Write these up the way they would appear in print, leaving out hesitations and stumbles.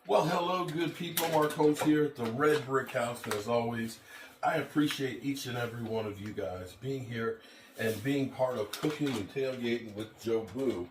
Well, hello, good people. Mark Holmes here at the Red Brick House. And as always, I appreciate each and every one of you guys being here and being part of Cooking and Tailgating with Joe Boo.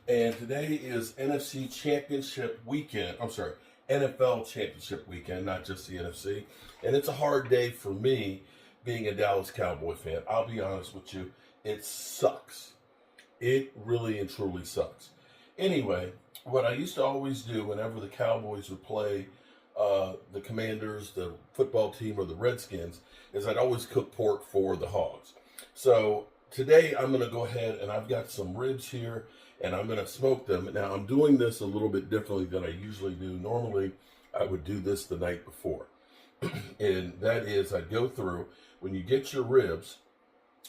And today is NFC Championship weekend. I'm sorry, NFL Championship weekend, not just the NFC. And it's a hard day for me being a Dallas Cowboy fan. I'll be honest with you, it sucks. It really and truly sucks. Anyway, what I used to always do whenever the Cowboys would play the Commanders, the football team, or the Redskins, is I'd always cook pork for the Hogs. So today I'm going to go ahead and I've got some ribs here and I'm going to smoke them. Now I'm doing this a little bit differently than I usually do. Normally I would do this the night before. And that is I'd go through, when you get your ribs,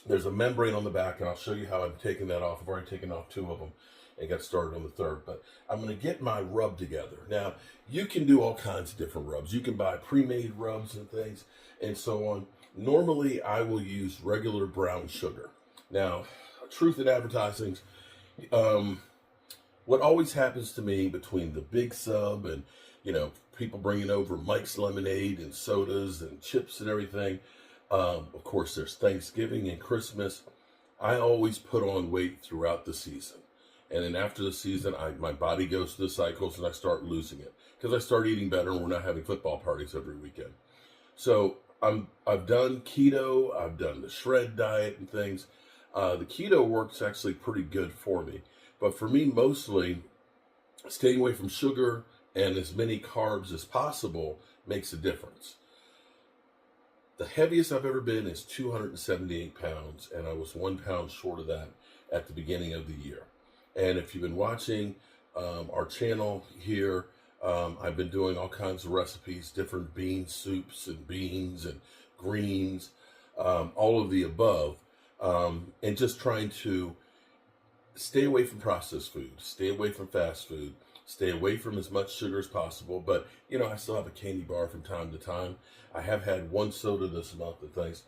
there's a membrane on the back, and I'll show you how I'm taking that off. I've already taken off 2 of them and got started on the 3rd, but I'm going to get my rub together. Now, you can do all kinds of different rubs. You can buy pre-made rubs and things and so on. Normally, I will use regular brown sugar. Now, truth in advertising, what always happens to me between the big sub and, people bringing over Mike's Lemonade and sodas and chips and everything, of course, there's Thanksgiving and Christmas. I always put on weight throughout the season. And then after the season, my body goes through the cycles and I start losing it. Because I start eating better and we're not having football parties every weekend. So I've done keto, I've done the shred diet and things. The keto works actually pretty good for me. But for me, mostly, staying away from sugar and as many carbs as possible makes a difference. The heaviest I've ever been is 278 pounds, and I was 1 pound short of that at the beginning of the year. And if you've been watching our channel here, I've been doing all kinds of recipes, different bean soups and beans and greens, all of the above, and just trying to stay away from processed food, stay away from fast food, stay away from as much sugar as possible. But, I still have a candy bar from time to time. I have had 1 soda this month and things.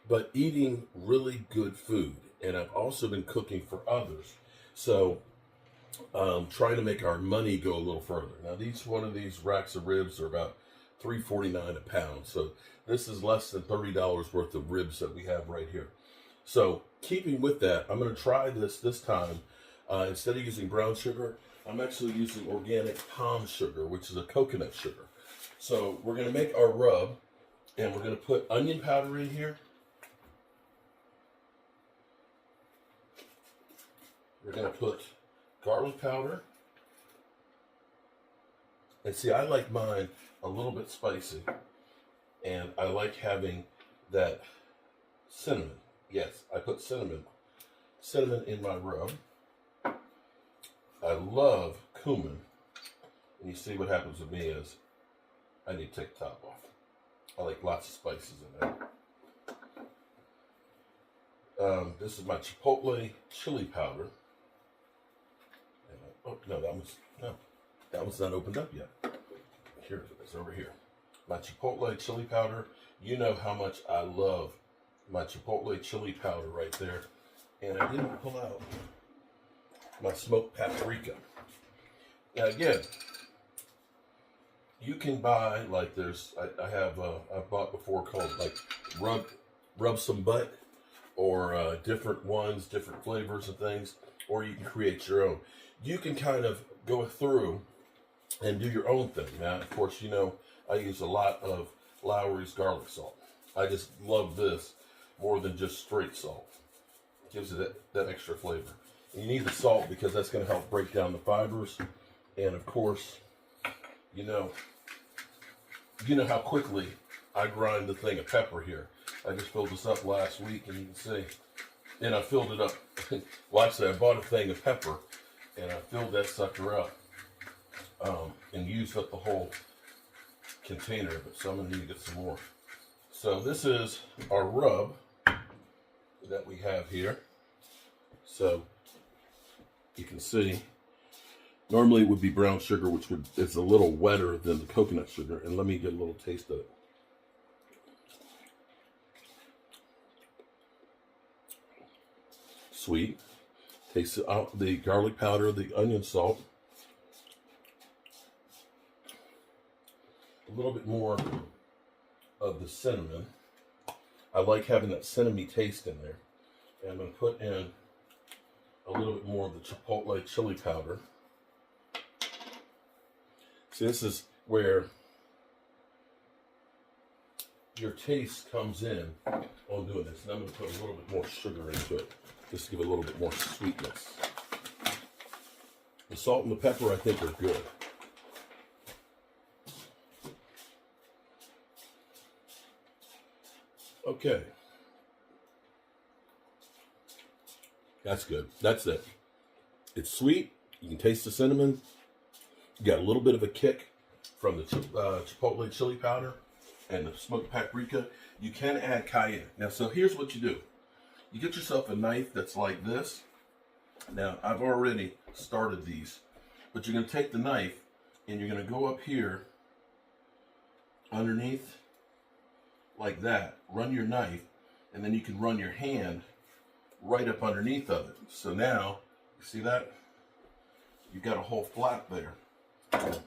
But eating really good food. And I've also been cooking for others. So trying to make our money go a little further. Now, each one of these racks of ribs are about $3.49 a pound. So this is less than $30 worth of ribs that we have right here. So keeping with that, I'm going to try this time. Instead of using brown sugar, I'm actually using organic palm sugar, which is a coconut sugar. So we're going to make our rub, and we're going to put onion powder in here. We're going to put garlic powder. And see, I like mine a little bit spicy, and I like having that cinnamon. Yes, I put cinnamon in my rub. I love cumin, and you see what happens with me is I need to take the top off. I like lots of spices in there. This is my chipotle chili powder. That one's not opened up yet. Here it is, over here. My chipotle chili powder. You know how much I love my chipotle chili powder right there. And I didn't pull out my smoked paprika. Now again, you can buy, like I've bought before called like rub some butt, or different ones, different flavors and things, or you can create your own. You can kind of go through and do your own thing. Now, of course, I use a lot of Lowry's garlic salt. I just love this more than just straight salt. It gives it that extra flavor. And you need the salt because that's going to help break down the fibers. And of course, you know how quickly I grind the thing of pepper here. I just filled this up last week, and you can see. And I filled it up. Well, actually, I bought a thing of pepper, and I filled that sucker up and used up the whole container. So I'm going to need to get some more. So this is our rub that we have here. So you can see, normally it would be brown sugar, which is a little wetter than the coconut sugar. And let me get a little taste of it. Sweet. Taste the garlic powder, the onion salt. little bit more of the cinnamon. I like having that cinnamon taste in there. And I'm going to put in a little bit more of the chipotle chili powder. See, this is where your taste comes in on doing this. And I'm going to put a little bit more sugar into it, just to give it a little bit more sweetness. The salt and the pepper, I think, are good. Okay. That's good. That's it. It's sweet. You can taste the cinnamon. You got a little bit of a kick from the chipotle chili powder and the smoked paprika. You can add cayenne. Now, so here's what you do. You get yourself a knife that's like this. Now, I've already started these, but you're going to take the knife and you're going to go up here underneath like that. Run your knife, and then you can run your hand right up underneath of it. So now, you see that? You've got a whole flap there. I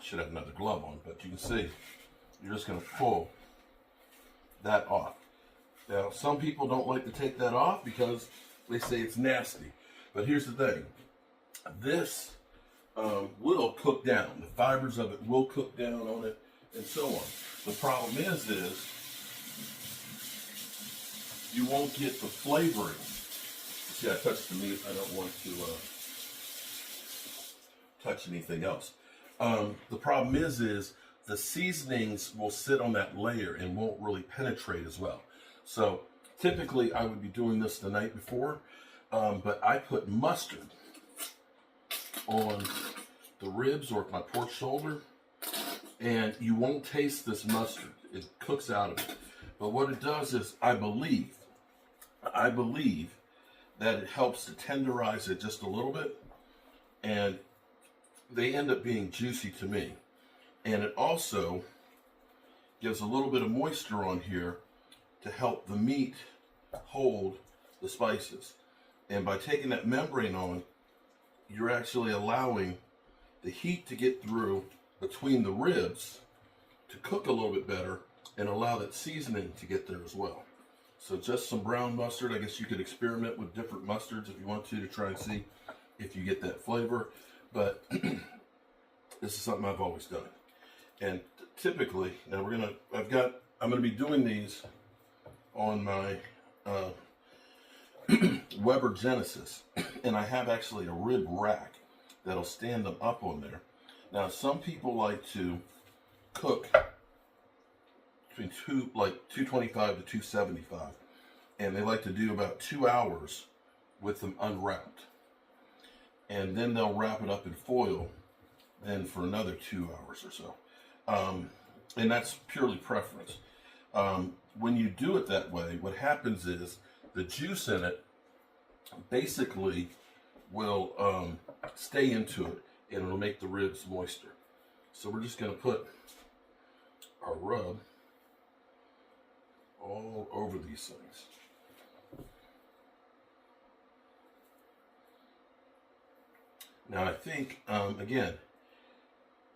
should have another glove on, but you can see you're just going to pull that off. Now, some people don't like to take that off because they say it's nasty. But here's the thing. This will cook down. The fibers of it will cook down on it and so on. The problem is you won't get the flavoring. See, I touched the meat. I don't want to touch anything else. The problem is the seasonings will sit on that layer and won't really penetrate as well. So typically I would be doing this the night before, but I put mustard on the ribs or my pork shoulder, and you won't taste this mustard. It cooks out of it. But what it does is, I believe that it helps to tenderize it just a little bit, and they end up being juicy to me. And it also gives a little bit of moisture on here to help the meat hold the spices. And by taking that membrane on, you're actually allowing the heat to get through between the ribs to cook a little bit better and allow that seasoning to get there as well. So just some brown mustard. I guess you could experiment with different mustards if you want to try and see if you get that flavor. But this is something I've always done. And typically, now I'm gonna be doing these on my Weber Genesis, and I have actually a rib rack that'll stand them up on there. Now, some people like to cook between 225 to 275, and they like to do about 2 hours with them unwrapped, and then they'll wrap it up in foil then for another 2 hours or so. And that's purely preference. When you do it that way, what happens is the juice in it basically will stay into it, and it'll make the ribs moister. So we're just going to put our rub all over these things. Now I think, again,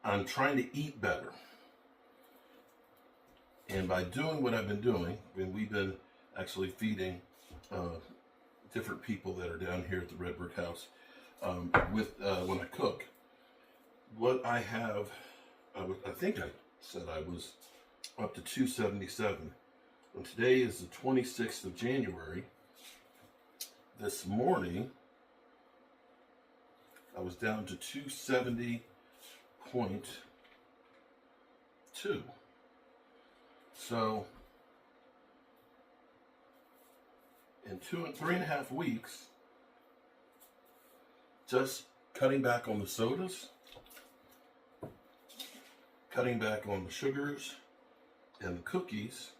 I'm trying to eat better. And by doing what I've been doing, we've been actually feeding different people that are down here at the Red Brick House when I cook. What I have, I think I said I was up to 277. And today is the 26th of January. This morning, I was down to 270.2. So, in 3.5 weeks, just cutting back on the sodas, cutting back on the sugars and the cookies,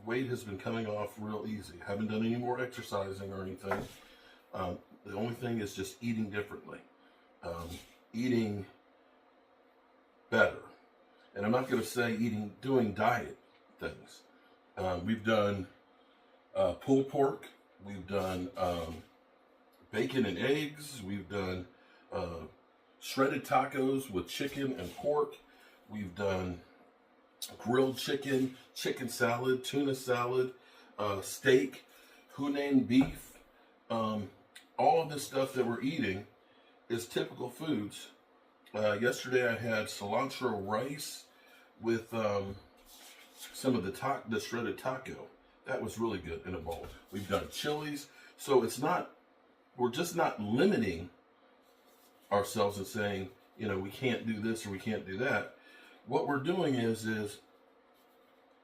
weight has been coming off real easy. Haven't done any more exercising or anything. The only thing is just eating differently, eating better. And I'm not going to say doing diet things. We've done pulled pork, we've done bacon and eggs. We've done shredded tacos with chicken and pork. We've done grilled chicken, chicken salad, tuna salad, steak, Hunan beef. All of this stuff that we're eating is typical foods. Yesterday I had cilantro rice with some of the shredded taco. That was really good in a bowl. We've done chilies. So we're just not limiting ourselves and saying, we can't do this or we can't do that. What we're doing is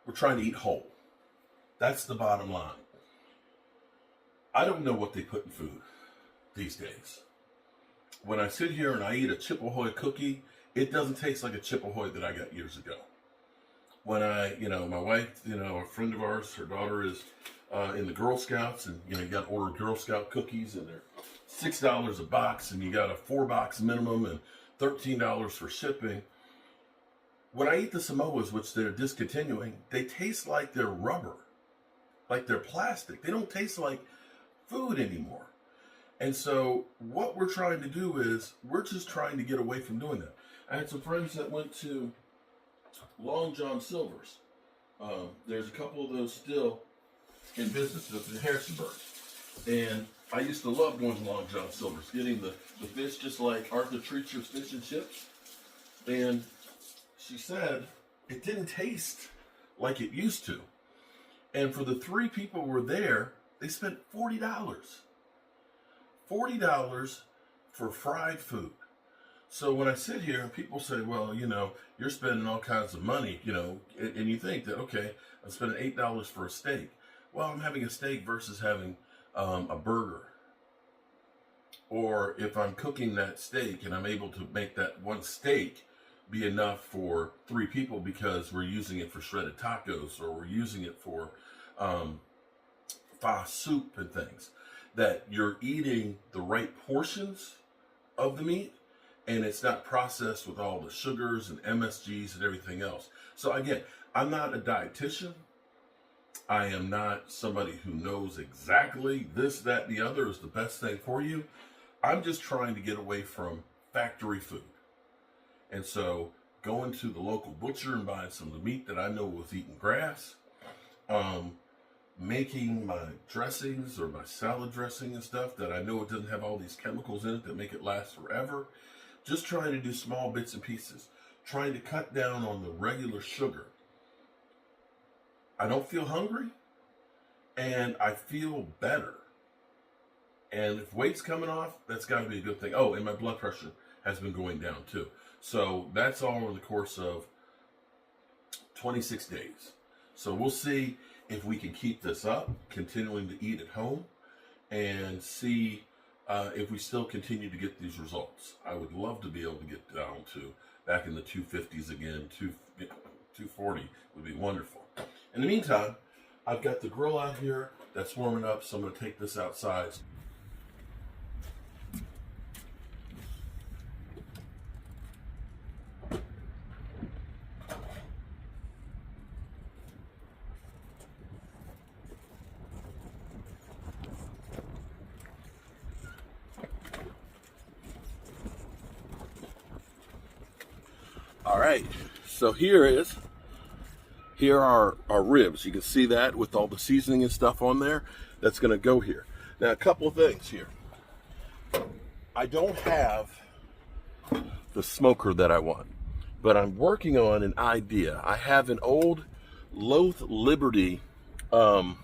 we're trying to eat whole. That's the bottom line. I don't know what they put in food these days. When I sit here and I eat a Chip Ahoy cookie, it doesn't taste like a Chip Ahoy that I got years ago. When my wife, a friend of ours, her daughter is in the Girl Scouts, and you got to order Girl Scout cookies, and they're $6 a box, and you got a 4-box minimum and $13 for shipping. When I eat the Samoas, which they're discontinuing, they taste like they're rubber, like they're plastic. They don't taste like food anymore. And so what we're trying to do is we're just trying to get away from doing that. I had some friends that went to Long John Silver's. There's a couple of those still in business up in Harrisonburg. And I used to love going to Long John Silver's, getting the fish just like Arthur Treacher's fish and chips. And she said it didn't taste like it used to. And for the 3 people who were there, they spent $40. $40 for fried food. So when I sit here and people say, well, you're spending all kinds of money, and you think that, okay, I'm spending $8 for a steak. Well, I'm having a steak versus having a burger. Or if I'm cooking that steak and I'm able to make that one steak be enough for 3 people because we're using it for shredded tacos, or we're using it for pho soup and things, that you're eating the right portions of the meat, and it's not processed with all the sugars and MSGs and everything else. So again, I'm not a dietitian. I am not somebody who knows exactly this, that, and the other is the best thing for you. I'm just trying to get away from factory food. And so going to the local butcher and buying some of the meat that I know was eating grass, making my dressings or my salad dressing and stuff that I know it doesn't have all these chemicals in it that make it last forever. Just trying to do small bits and pieces, trying to cut down on the regular sugar. I don't feel hungry, and I feel better. And if weight's coming off, that's got to be a good thing. Oh, and my blood pressure has been going down too. So that's all in the course of 26 days. So we'll see if we can keep this up, continuing to eat at home, and see if we still continue to get these results. I would love to be able to get down to back in the 250s again. 240 would be wonderful. In the meantime, I've got the grill out here that's warming up, so I'm going to take this outside. All right, so here are our ribs. You can see that with all the seasoning and stuff on there. That's going to go here. Now, a couple of things here. I don't have the smoker that I want, but I'm working on an idea. I have an old Loth Liberty wood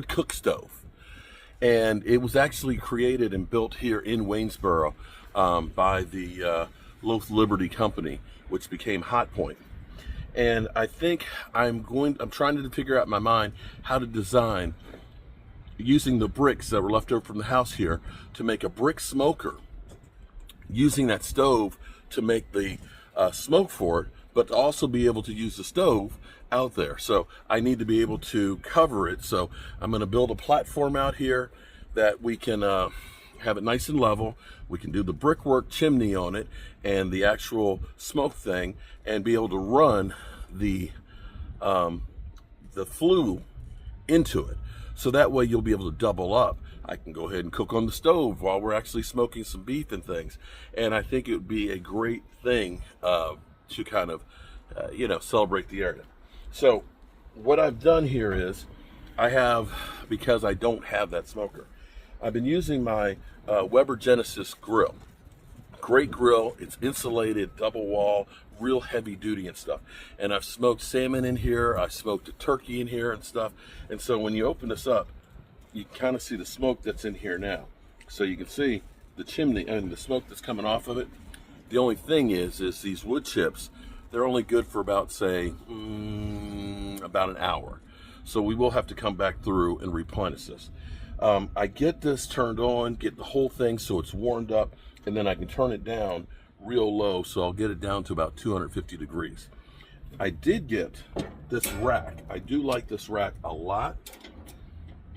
cook stove, and it was actually created and built here in Waynesboro by the Loth Liberty company, which became Hot Point. And I think I'm trying to figure out in my mind how to design, using the bricks that were left over from the house here, to make a brick smoker, using that stove to make the smoke for it, but to also be able to use the stove out there. So I need to be able to cover it. So I'm going to build a platform out here that we can have it nice and level. We can do the brickwork chimney on it and the actual smoke thing, and be able to run the flue into it. So that way you'll be able to double up. I can go ahead and cook on the stove while we're actually smoking some beef and things. And I think it would be a great thing to kind of, celebrate the area. So what I've done here is I have, because I don't have that smoker, I've been using my Weber Genesis grill. Great grill. It's insulated, double wall, real heavy duty and stuff. And I've smoked salmon in here. I smoked a turkey in here and stuff. And so when you open this up, you kind of see the smoke that's in here now. So you can see the chimney and the smoke that's coming off of it. The only thing is these wood chips, they're only good for about, say, about an hour. So we will have to come back through and replenish this. I get this turned on, get the whole thing so it's warmed up, and then I can turn it down real low, so I'll get it down to about 250 degrees. I did get this rack. I do like this rack a lot.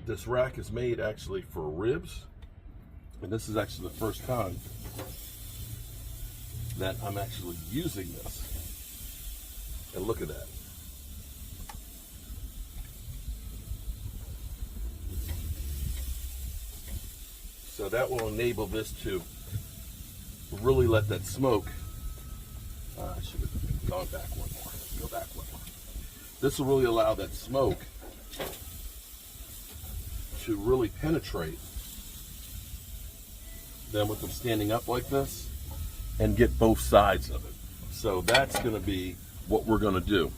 This rack is made actually for ribs, and this is actually the first time that I'm actually using this. And look at that. So that will enable this to really let that smoke. I should have gone back one more. Go back one more. This will really allow that smoke to really penetrate. Then with them standing up like this and get both sides of it. So that's going to be what we're going to do.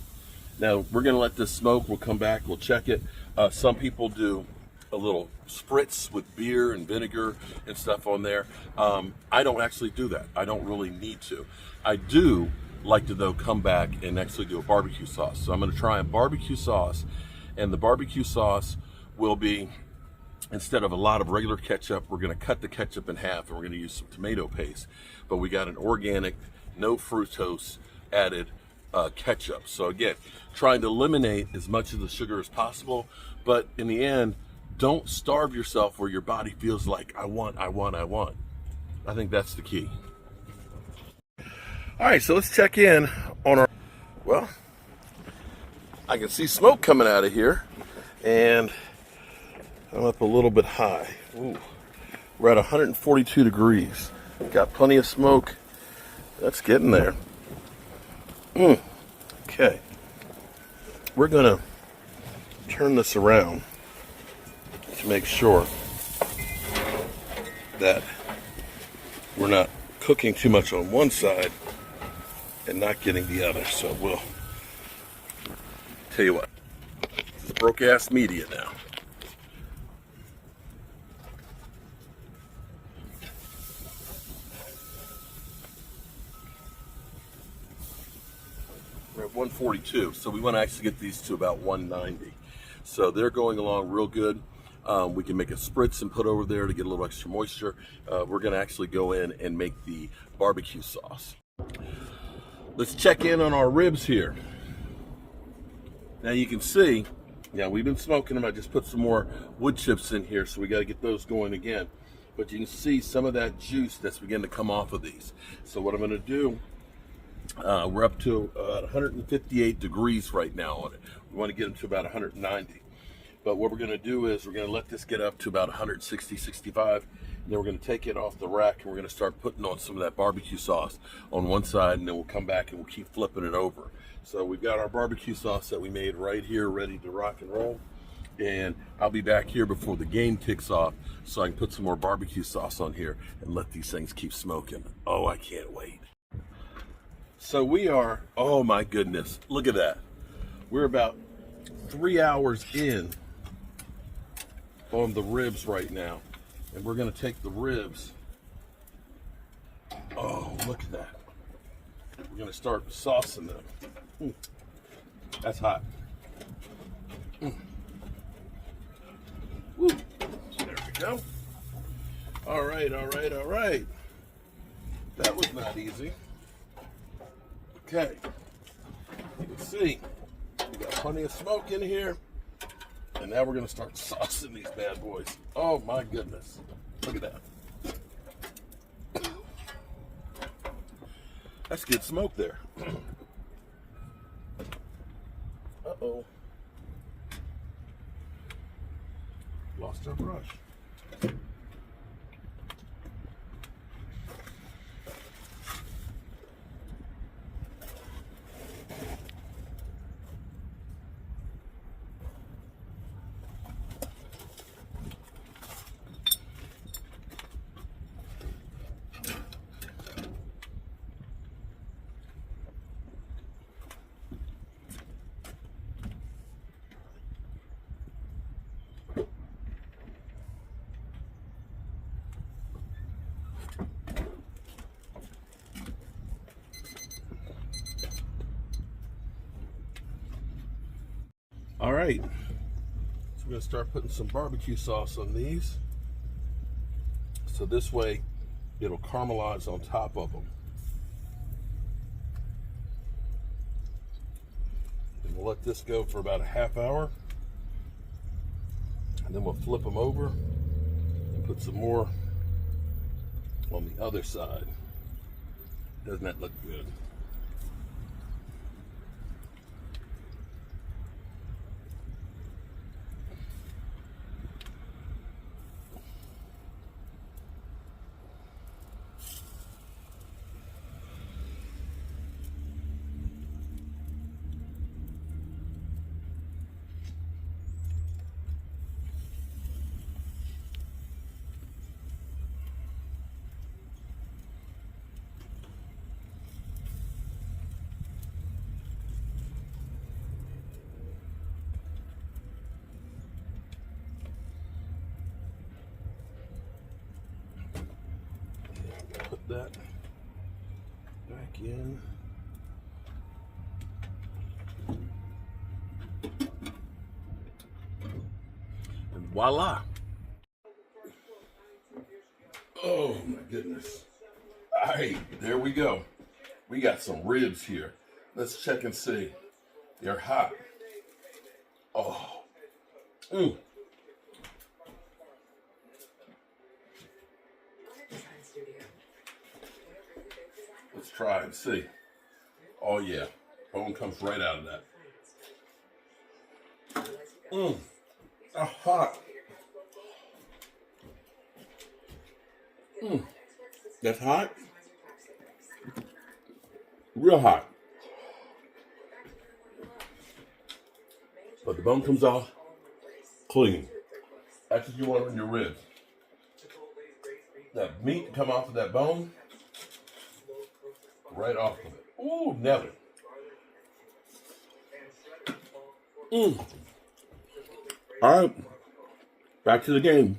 Now we're going to let this smoke. We'll come back. We'll check it. Some people do a little spritz with beer and vinegar and stuff on there. I don't actually do that. I don't really need to. I do like to, though, come back and actually do a barbecue sauce. So I'm going to try a barbecue sauce, and the barbecue sauce will be, instead of a lot of regular ketchup, we're going to cut the ketchup in half, and we're going to use some tomato paste. But we got an organic, no fructose added ketchup. So again, trying to eliminate as much of the sugar as possible, but in the end, don't starve yourself where your body feels like I want. I think that's the key. All right, so let's check in on our, well, I can see smoke coming out of here, and I'm up a little bit high. Ooh, we're at 142 degrees. Got plenty of smoke. That's getting there. Okay. We're gonna turn this around to make sure that we're not cooking too much on one side and not getting the other. So we'll tell you what, this is broke-ass media now. We're at 142, so we want to actually get these to about 190. So they're going along real good. We can make a spritz and put over there to get a little extra moisture. We're going to actually go in and make the barbecue sauce. Let's check in on our ribs here. Now you can see, yeah, we've been smoking them. I just put some more wood chips in here, so we got to get those going again. But you can see some of that juice that's beginning to come off of these. So what I'm going to do, we're up to 158 degrees right now on it. We want to get them to about 190. But what we're going to do is we're going to let this get up to about 160, 65. And then we're going to take it off the rack, and we're going to start putting on some of that barbecue sauce on one side, and then we'll come back and we'll keep flipping it over. So we've got our barbecue sauce that we made right here ready to rock and roll. And I'll be back here before the game kicks off so I can put some more barbecue sauce on here and let these things keep smoking. Oh, I can't wait. So we are, oh my goodness, look at that. We're about 3 hours in on the ribs right now. And we're gonna take the ribs. Oh, look at that. We're gonna start saucing them. That's hot. Woo. There we go. All right. That was not easy. Okay. You can see we got plenty of smoke in here. And now we're going to start saucing these bad boys. Oh my goodness. Look at that. That's good smoke there. Uh-oh. Lost our brush. All right, so we're gonna start putting some barbecue sauce on these. So this way it'll caramelize on top of them. And we'll let this go for about a half hour. And then we'll flip them over and put some more on the other side. Doesn't that look good? Put that back in. And voila. Oh my goodness. All right, there we go. We got some ribs here. Let's check and see. They're hot. Oh. Mm. Let's try and see. Oh yeah, bone comes right out of that. Mmm, hot. Mmm, that's hot. Real hot. But the bone comes off clean. That's what you want in your ribs. That meat come off of that bone. Right off of it. Ooh, nailed it. All right, back to the game.